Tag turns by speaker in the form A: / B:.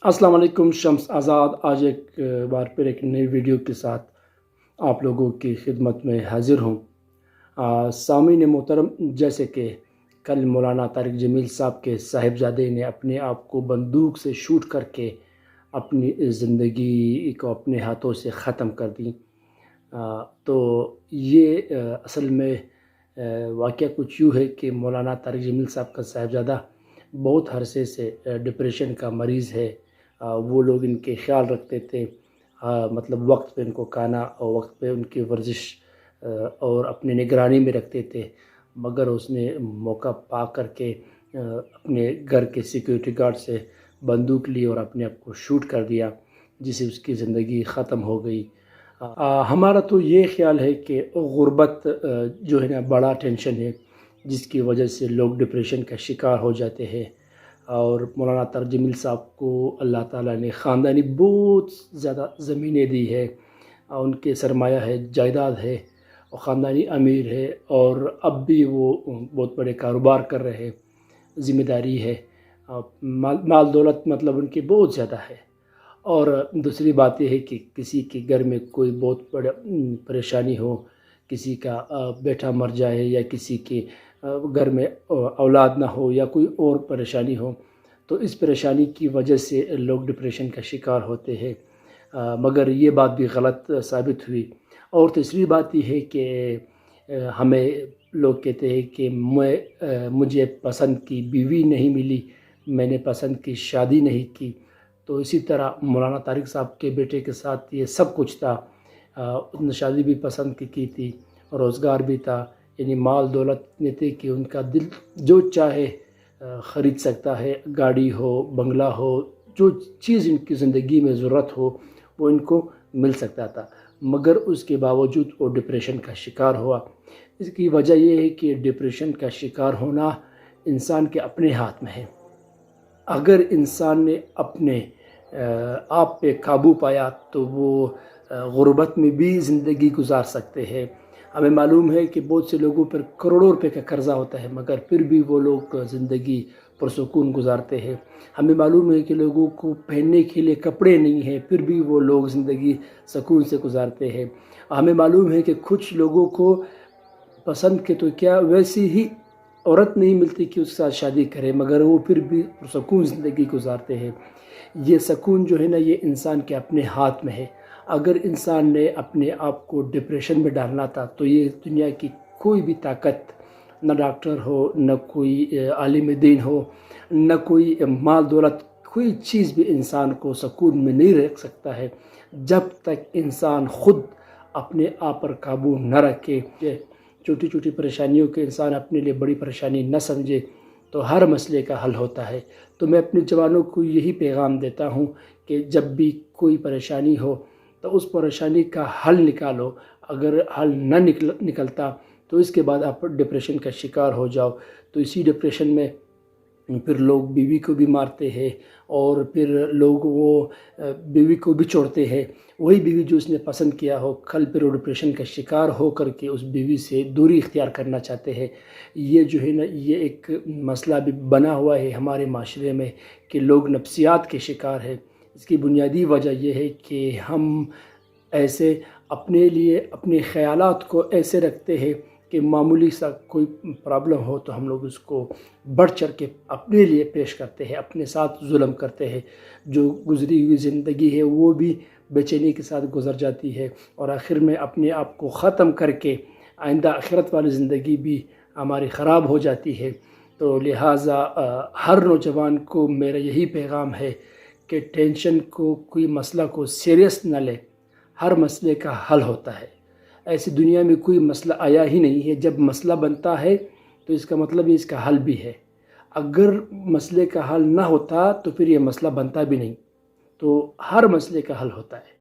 A: अस्सलाम वालेकुम। शम्स आज़ाद आज एक बार फिर एक नई वीडियो के साथ आप लोगों की खिदमत में हाज़िर हूँ। सामीन मोहतरम, जैसे कि कल मौलाना तारिक जमील साहब के साहिबजादे ने अपने आप को बंदूक से शूट करके अपनी ज़िंदगी को अपने हाथों से ख़त्म कर दी। तो ये असल में वाक़या कुछ यूँ है कि मौलाना तारिक जमील साहब का साहिबजादा बहुत अरसे से डिप्रेशन का मरीज़ है। वो लोग इनके ख़्याल रखते थे, मतलब वक्त पे इनको खाना और वक्त पे उनकी वर्जिश और अपनी निगरानी में रखते थे। मगर उसने मौका पा कर के अपने घर के सिक्योरिटी गार्ड से बंदूक ली और अपने आप को शूट कर दिया, जिससे उसकी ज़िंदगी ख़त्म हो गई। हमारा तो ये ख़्याल है कि गुर्बत जो है ना बड़ा टेंशन है, जिसकी वजह से लोग डिप्रेशन का शिकार हो जाते हैं। और मौलाना तारिक जमील साहब को अल्लाह ताला ने ख़ानदानी बहुत ज़्यादा ज़मीनें दी है, उनके सरमाया है, जायदाद है और ख़ानदानी अमीर है, और अब भी वो बहुत बड़े कारोबार कर रहे हैं, ज़िम्मेदारी है, माल दौलत मतलब उनकी बहुत ज़्यादा है। और दूसरी बात ये है कि किसी के घर में कोई बहुत बड़ा परेशानी हो, किसी का बेटा मर जाए या किसी के घर में औलाद ना हो या कोई और परेशानी हो, तो इस परेशानी की वजह से लोग डिप्रेशन का शिकार होते हैं। मगर ये बात भी गलत साबित हुई। और तीसरी बात ये है कि हमें लोग कहते हैं कि मुझे पसंद की बीवी नहीं मिली, मैंने पसंद की शादी नहीं की। तो इसी तरह मौलाना तारिक साहब के बेटे के साथ ये सब कुछ था। उसने शादी भी पसंद की थी, रोज़गार भी था, यानी माल दौलत इतने थे कि उनका दिल जो चाहे ख़रीद सकता है, गाड़ी हो, बंगला हो, जो चीज़ इनकी ज़िंदगी में ज़रूरत हो वो इनको मिल सकता था। मगर उसके बावजूद वो डिप्रेशन का शिकार हुआ। इसकी वजह ये है कि डिप्रेशन का शिकार होना इंसान के अपने हाथ में है। अगर इंसान ने अपने आप पे काबू पाया तो वो गुर्बत में भी ज़िंदगी गुजार सकते हैं। हमें मालूम है कि बहुत से लोगों पर करोड़ों रुपए का कर्ज़ा होता है, मगर फिर भी वो लोग ज़िंदगी पुरसुकून गुजारते हैं। हमें मालूम है कि लोगों को पहनने के लिए कपड़े नहीं हैं, फिर भी वो लोग ज़िंदगी सुकून से गुजारते हैं। हमें मालूम है कि कुछ लोगों को पसंद के तो क्या वैसी ही औरत नहीं मिलती कि उसके साथ शादी करे, मगर वो फिर भी सुकून ज़िंदगी गुजारते हैं। ये सुकून जो है ना, ये इंसान के अपने हाथ में है। अगर इंसान ने अपने आप को डिप्रेशन में डालना था तो ये दुनिया की कोई भी ताकत, न डॉक्टर हो, न कोई आलिम दीन हो, न कोई माल दौलत, कोई चीज़ भी इंसान को सुकून में नहीं रख सकता है जब तक इंसान ख़ुद अपने आप पर काबू न रखे। छोटी छोटी परेशानियों के इंसान अपने लिए बड़ी परेशानी न समझे तो हर मसले का हल होता है। तो मैं अपने जवानों को यही पैगाम देता हूँ कि जब भी कोई परेशानी हो तो उस परेशानी का हल निकालो। अगर हल न निकलता तो इसके बाद आप डिप्रेशन का शिकार हो जाओ। तो इसी डिप्रेशन में फिर लोग बीवी को भी मारते हैं और फिर लोग वो बीवी को भी छोड़ते हैं। वही बीवी जो उसने पसंद किया हो, कल फिर वो डिप्रेशन का शिकार हो करके उस बीवी से दूरी इख्तियार करना चाहते हैं। ये जो है ना, ये एक मसला भी बना हुआ है हमारे माशरे में कि लोग नफ्सियात के शिकार हैं। इसकी बुनियादी वजह यह है कि हम ऐसे अपने लिए अपने ख़यालात को ऐसे रखते हैं कि मामूली सा कोई प्रॉब्लम हो तो हम लोग उसको बढ़ चढ़ के अपने लिए पेश करते हैं, अपने साथ जुल्म करते हैं। जो गुज़री हुई ज़िंदगी है वो भी बेचैनी के साथ गुज़र जाती है और आखिर में अपने आप को ख़त्म करके आइंदा आखिरत वाली ज़िंदगी भी हमारी ख़राब हो जाती है। तो लिहाजा हर नौजवान को मेरा यही पैगाम है कि टेंशन को, कोई मसला को सीरियस न ले। हर मसले का हल होता है। ऐसी दुनिया में कोई मसला आया ही नहीं है, जब मसला बनता है तो इसका मतलब ये इसका हल भी है। अगर मसले का हल ना होता तो फिर ये मसला बनता भी नहीं। तो हर मसले का हल होता है।